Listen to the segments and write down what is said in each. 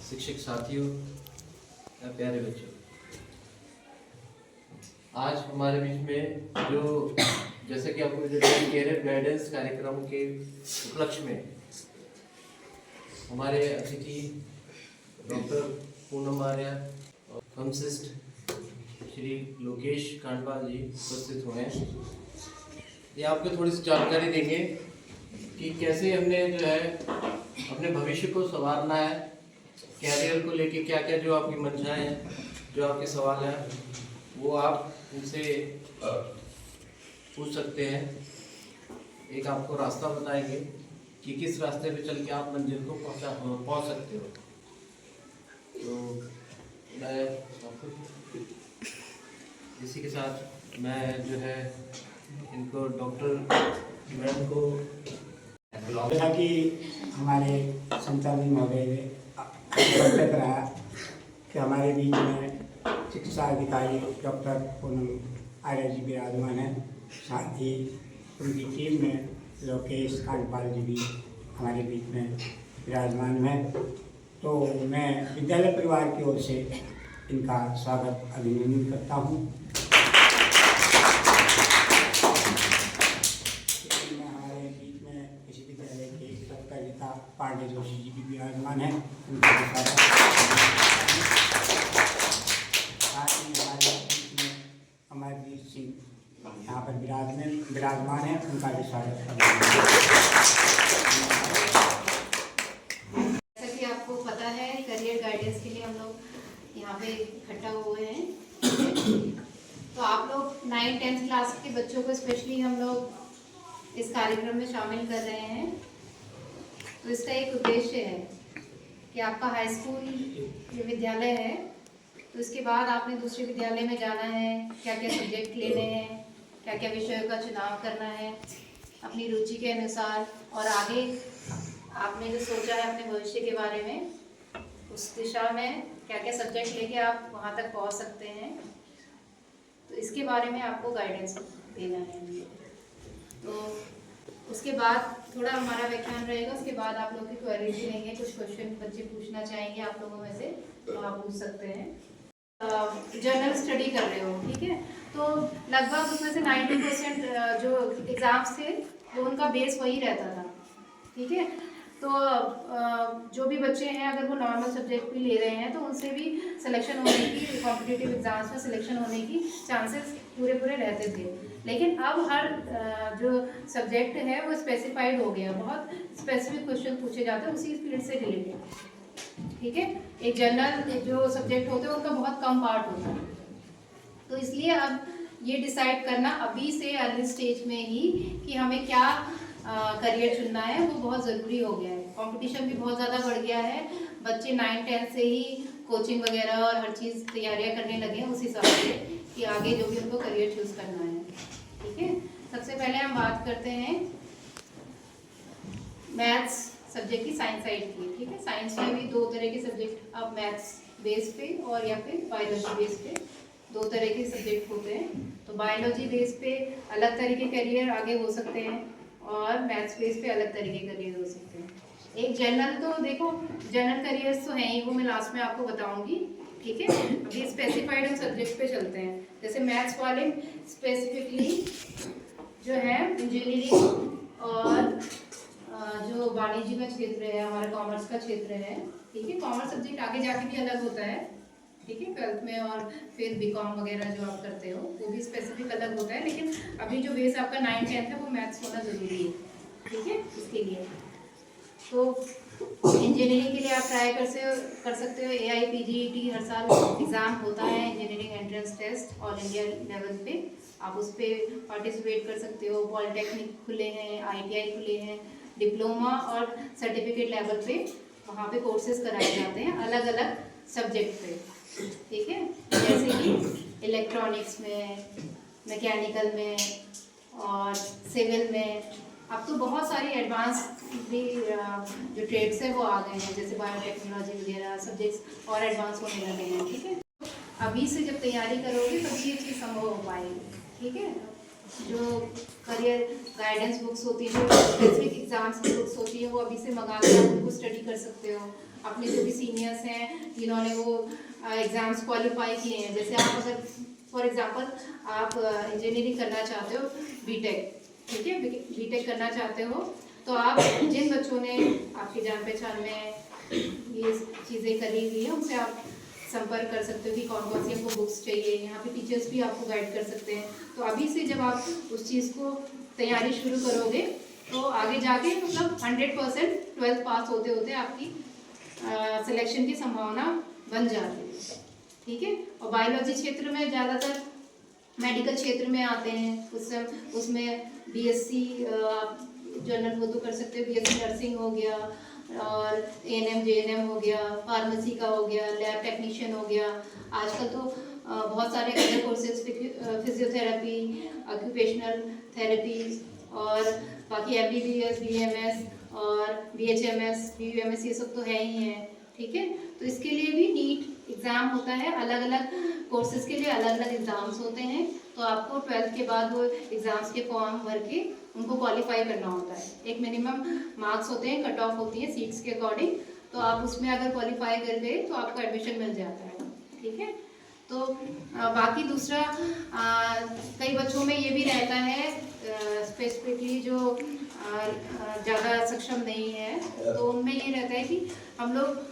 शिक्षक साथियों, प्यारे बच्चों, आज हमारे बीच में जो जैसे कि आपको कैरियर गाइडेंस कार्यक्रम के उपलक्ष्य में हमारे अतिथि डॉक्टर पूनम आर्य और फार्मासिस्ट श्री लोकेश कांडवाल जी उपस्थित हुए हैं। ये आपको थोड़ी सी जानकारी देंगे कि कैसे हमने जो है अपने भविष्य को संवारना है, कैरियर को लेके क्या क्या जो आपकी मंशाएं हैं, जो आपके सवाल हैं, वो आप उनसे पूछ सकते हैं। एक आपको रास्ता बताएंगे कि किस रास्ते पे चल के आप मंजिल को पहुंच सकते हो। तो मैं इसी के साथ मैं जो है इनको डॉक्टर मैम को जैसा कि हमारे संचालक महोदय ने बताया रहा कि हमारे बीच में शिक्षा अधिकारी डॉक्टर पूनम आर्य जी विराजमान हैं, साथ ही उनकी टीम में लोकेश कांडवाल जी भी हमारे बीच में विराजमान हैं। तो मैं विद्यालय परिवार की ओर से इनका स्वागत अभिनंदन करता हूँ। पांडे जोशी जी भी विराजमान हैं, उनका स्वागत। साथ ही अमरजीत सिंह यहाँ पर विराजमान हैं, उनका भी स्वागत। जैसा कि आपको पता है, करियर गाइडेंस के लिए हम लोग यहाँ पे इकट्ठा हुए हैं। तो आप लोग 9-10th क्लास के बच्चों को स्पेशली हम लोग इस कार्यक्रम में शामिल कर रहे हैं। तो इसका एक उद्देश्य है कि आपका हाई स्कूल विद्यालय है, तो इसके बाद आपने दूसरे विद्यालय में जाना है, क्या क्या सब्जेक्ट लेने हैं, क्या क्या विषयों का चुनाव करना है अपनी रुचि के अनुसार, और आगे आपने जो सोचा है अपने भविष्य के बारे में, उस दिशा में क्या क्या सब्जेक्ट लेके आप वहाँ तक पहुँच सकते हैं। तो इसके बारे में आपको गाइडेंस देना है। तो उसके बाद थोड़ा हमारा व्याख्यान रहेगा, उसके बाद आप लोग की क्वेरीज भी लेंगे, कुछ क्वेश्चन बच्चे पूछना चाहेंगे आप लोगों में से, तो आप पूछ सकते हैं। जर्नल स्टडी कर रहे हो, ठीक है, तो लगभग उसमें से 90% जो एग्ज़ाम्स थे वो उनका बेस वही रहता था, ठीक है। तो जो भी बच्चे हैं अगर वो नॉर्मल सब्जेक्ट भी ले रहे हैं तो उनसे भी सिलेक्शन होने की, कॉम्पिटिटिव एग्जाम्स में सिलेक्शन होने की चांसेस पूरे रहते थे। लेकिन अब हर जो सब्जेक्ट है वो स्पेसिफाइड हो गया, बहुत स्पेसिफिक क्वेश्चन पूछे जाते हैं उसी फील्ड से रिलेटेड, ठीक है। एक जनरल जो सब्जेक्ट होते हैं उनका बहुत कम पार्ट होता है। तो इसलिए अब ये डिसाइड करना अभी से अर्ली स्टेज में ही कि हमें क्या करियर चुनना है वो बहुत ज़रूरी हो गया है। कंपटीशन भी बहुत ज़्यादा बढ़ गया है, बच्चे 9-10 से ही कोचिंग वगैरह और हर चीज़ तैयारियां करने लगे हैं उस हिसाब से कि आगे जो भी उनको करियर चूज़ करना है, ठीक है। सबसे पहले हम बात करते हैं मैथ्स सब्जेक्ट की, साइंस साइड की, ठीक है। साइंस में भी 2 तरह के सब्जेक्ट अब मैथ्स बेस पे और या फिर बायोलॉजी बेस पे 2 तरह के सब्जेक्ट होते हैं। तो बायोलॉजी बेस पे अलग तरह के करियर आगे हो सकते हैं और मैथ्स बेस पे अलग तरह के करियर हो सकते हैं। एक जनरल, तो देखो जनरल करियर्स तो हैं ही, वो मैं लास्ट में आपको बताऊंगी, ठीक है। अभी स्पेसिफाइड हम सब्जेक्ट पे चलते हैं। जैसे मैथ्स वाले स्पेसिफिकली जो है इंजीनियरिंग और जो वाणिज्य का क्षेत्र है, हमारा कॉमर्स का क्षेत्र है, ठीक है। कॉमर्स सब्जेक्ट आगे जाके भी अलग होता है, ठीक है, 12th में, और फिर बीकॉम वगैरह जो आप करते हो वो भी स्पेसिफिक अलग होता है। लेकिन अभी जो बेस आपका 9-10 है वो मैथ्स होना ज़रूरी है, ठीक है, इसके लिए। तो इंजीनियरिंग के लिए आप ट्राई कर सकते हो। AIPGET हर साल एग्ज़ाम होता है, engineering entrance test all India level पे, आप उस पर पार्टिसिपेट कर सकते हो। पॉलिटेक्निक खुले हैं, ITI खुले हैं, डिप्लोमा और सर्टिफिकेट लेवल पे वहाँ पे कोर्सेज कराए जाते हैं अलग अलग सब्जेक्ट पे, ठीक है। जैसे कि इलेक्ट्रॉनिक्स में, मैकेनिकल में और सिविल में। अब तो बहुत सारी एडवांस भी जो ट्रेड्स है वो आ गए हैं, जैसे बायोटेक्नोलॉजी वगैरह सब्जेक्ट्स और एडवांस होने लगे हैं, ठीक है। अभी से जब तैयारी करोगे तब ये चीज़ संभव हो पाएगी, ठीक है। जो करियर गाइडेंस बुक्स होती है, जो स्पेसिफिक एग्जाम्स की बुक्स होती है, वो अभी से मंगा के आप उनको स्टडी कर सकते हो। अपने जो भी सीनियर्स हैं जिन्होंने वो एग्ज़ाम्स क्वालिफाई किए हैं, जैसे आप अगर फॉर एग्जांपल आप इंजीनियरिंग करना चाहते हो, बीटेक, ठीक है, बीटेक करना चाहते हो, तो आप जिन बच्चों ने आपकी जान पहचान में ये चीज़ें करी हुई है उनसे आप संपर्क कर सकते हो कि कौन कौन सी आपको बुक्स चाहिए। यहाँ पे टीचर्स भी आपको गाइड कर सकते हैं। तो अभी से जब आप उस चीज़ को तैयारी शुरू करोगे तो आगे जाके मतलब 100% 12th पास होते होते आपकी सिलेक्शन की संभावना बन जाती है, ठीक है। और बायोलॉजी क्षेत्र में ज़्यादातर मेडिकल क्षेत्र में आते हैं, उसमें बीएससी जनरल वो तो कर सकते हो, बीएससी नर्सिंग हो गया और एएनएम जेएनएम हो गया, फार्मेसी का हो गया, लैब टेक्नीशियन हो गया। आजकल तो बहुत सारे other courses, physiotherapy, occupational therapy और बाकी एमबीबीएस, बीएमएस और बीएचएमएस, बीयूएमएस, ये सब तो है ही है, ठीक है। तो इसके लिए भी नीट एग्ज़ाम होता है, अलग अलग कोर्सेज के लिए अलग अलग एग्ज़ाम्स होते हैं। तो आपको 12th के बाद वो एग्ज़ाम्स के फॉर्म भर के उनको क्वालिफाई करना होता है। एक मिनिमम मार्क्स होते हैं, कट ऑफ होती है सीट्स के अकॉर्डिंग, तो आप उसमें अगर क्वालिफाई कर गए तो आपको एडमिशन मिल जाता है, ठीक है। तो बाकी दूसरा कई बच्चों में ये भी रहता है, स्पेसिफिकली जो ज़्यादा सक्षम नहीं है, तो उनमें ये रहता है कि हम लोग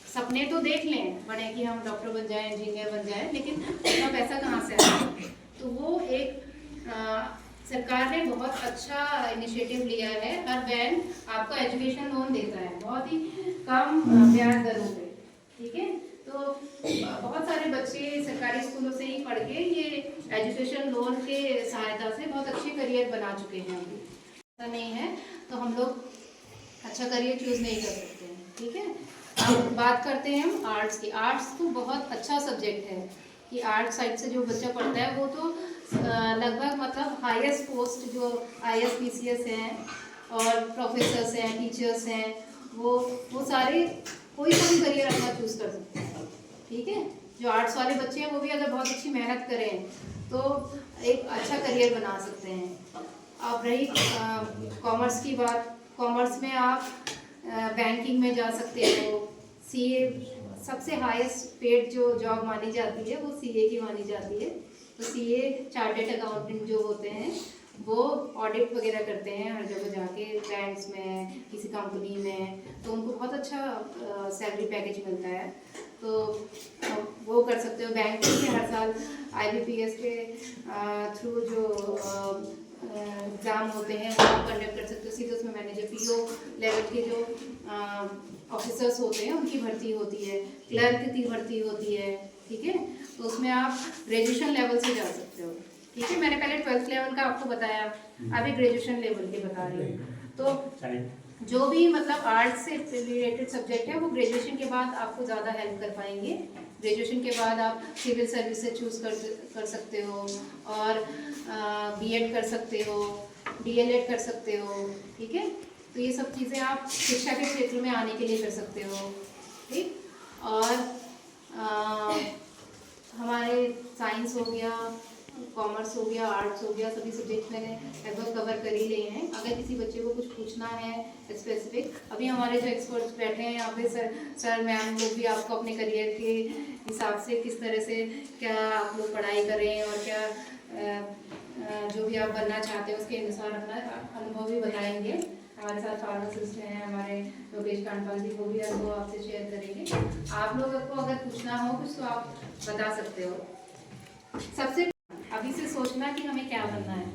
सपने तो देख लें बड़े कि हम डॉक्टर बन जाएं, इंजीनियर बन जाएं, लेकिन उतना पैसा कहाँ से आए। तो वो एक सरकार ने बहुत अच्छा इनिशिएटिव लिया है। हर बैंक आपको एजुकेशन लोन देता है बहुत ही कम ब्याज दरों पे, ठीक है। तो बहुत सारे बच्चे सरकारी स्कूलों से ही पढ़ के ये एजुकेशन लोन के सहायता से बहुत अच्छे करियर बना चुके हैं। अभी ऐसा नहीं है तो हम लोग अच्छा करियर चूज नहीं कर सकते हैं, ठीक है। अब बात करते हैं हम आर्ट्स की। आर्ट्स तो बहुत अच्छा सब्जेक्ट है कि आर्ट साइड से जो बच्चा पढ़ता है वो तो लगभग मतलब हाईएस्ट पोस्ट जो आईएएस पीसीएस हैं और प्रोफेसर्स हैं, टीचर्स हैं, वो सारे कोई सा भी करियर अपना चूज़ कर सकते हैं, ठीक है। जो आर्ट्स वाले बच्चे हैं वो भी अगर बहुत अच्छी मेहनत करें तो एक अच्छा करियर बना सकते हैं। अब रही कॉमर्स की बात, कॉमर्स में आप बैंकिंग में जा सकते हो। सीए सबसे हाईएस्ट पेड जो जॉब मानी जाती है वो सीए की मानी जाती है। तो सीए चार्टेड अकाउंटेंट जो होते हैं वो ऑडिट वगैरह करते हैं हर जगह जाके, बैंक्स में, किसी कंपनी में, तो उनको बहुत अच्छा सैलरी पैकेज मिलता है। तो वो कर सकते हो। बैंक के हर साल आईबीपीएस के थ्रू जो एग्ज़ाम होते हैं वो आप कंडक्ट कर सकते हो। सीधे उसमें मैनेजर पीओ लेवल के जो ऑफिसर्स होते हैं उनकी भर्ती होती है, क्लर्क की भर्ती होती है, ठीक है। तो उसमें आप ग्रेजुएशन लेवल से जा सकते हो, ठीक है। मैंने पहले 12th लेवल का आपको बताया, अभी ग्रेजुएशन लेवल के बता रही हूँ। तो जो भी मतलब आर्ट्स से रिलेटेड सब्जेक्ट है वो ग्रेजुएशन के बाद आपको ज़्यादा हेल्प कर पाएंगे। ग्रेजुएशन के बाद आप सिविल सर्विस से चूज़ कर सकते हो और बीएड कर सकते हो, डीएलएड कर सकते हो, ठीक है। तो ये सब चीज़ें आप शिक्षा के क्षेत्र में आने के लिए कर सकते हो, ठीक। और हमारे साइंस हो गया, कॉमर्स हो गया, आर्ट्स हो गया, सभी सब्जेक्ट मैंने लगभग कवर कर ही लिए हैं। अगर किसी बच्चे को कुछ पूछना है स्पेसिफिक, अभी हमारे जो एक्सपर्ट्स बैठे हैं यहाँ पे सर मैम लोग भी आपको अपने करियर के हिसाब से किस तरह से क्या आप लोग पढ़ाई करें और क्या जो भी आप बनना चाहते हैं उसके अनुसार अपना अनुभव भी बताएंगे। हमारे साथ फार्मासिस्ट हैं हमारे लोकेश कांडपाल जी, वो भी अनुभव आपसे शेयर करेंगे। आप लोगों को अगर पूछना हो कुछ तो आप बता सकते हो। सबसे अभी से सोचना कि हमें क्या बनना है,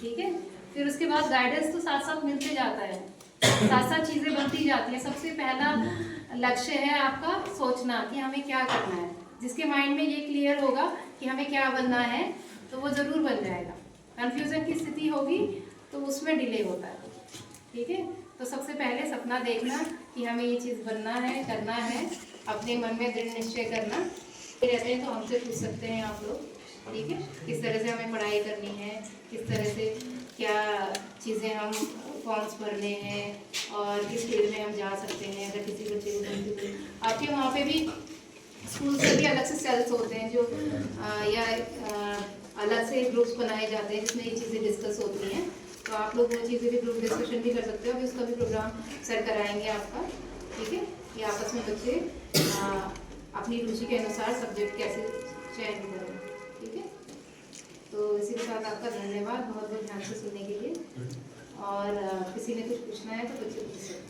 ठीक है। फिर उसके बाद गाइडेंस तो साथ साथ मिलते जाता है, साथ साथ चीज़ें बनती जाती हैं। सबसे पहला लक्ष्य है आपका सोचना कि हमें क्या करना है। जिसके माइंड में ये क्लियर होगा कि हमें क्या बनना है तो वो ज़रूर बन जाएगा। कन्फ्यूज़न की स्थिति होगी तो उसमें डिले होता है, ठीक है। तो सबसे पहले सपना देखना कि हमें ये चीज़ बनना है, करना है, अपने मन में दृढ़ निश्चय करना। रहते हैं तो हमसे पूछ सकते हैं आप लोग, ठीक है, किस तरह से हमें पढ़ाई करनी है, किस तरह से क्या चीज़ें हम फॉर्म्स भरने हैं और किस फील्ड में हम जा सकते हैं। अगर किसी बच्चे को आपके वहाँ पे भी स्कूल से भी अलग से सेल्स होते हैं जो या अलग से ग्रुप्स बनाए जाते हैं जिसमें ये चीज़ें डिस्कस होती हैं। तो आप लोग वो चीज़ें भी ग्रुप डिस्कशन भी कर सकते हो। अभी उसका भी प्रोग्राम सर कराएंगे आपका। ठीक है, कि आपस में बच्चे अपनी रुचि के अनुसार सब्जेक्ट कैसे चयन करें। ठीक है, तो इसी के साथ आपका धन्यवाद बहुत बहुत ध्यान से सुनने के लिए। और किसी ने कुछ पूछना है तो बच्चे पूछ सकते हैं।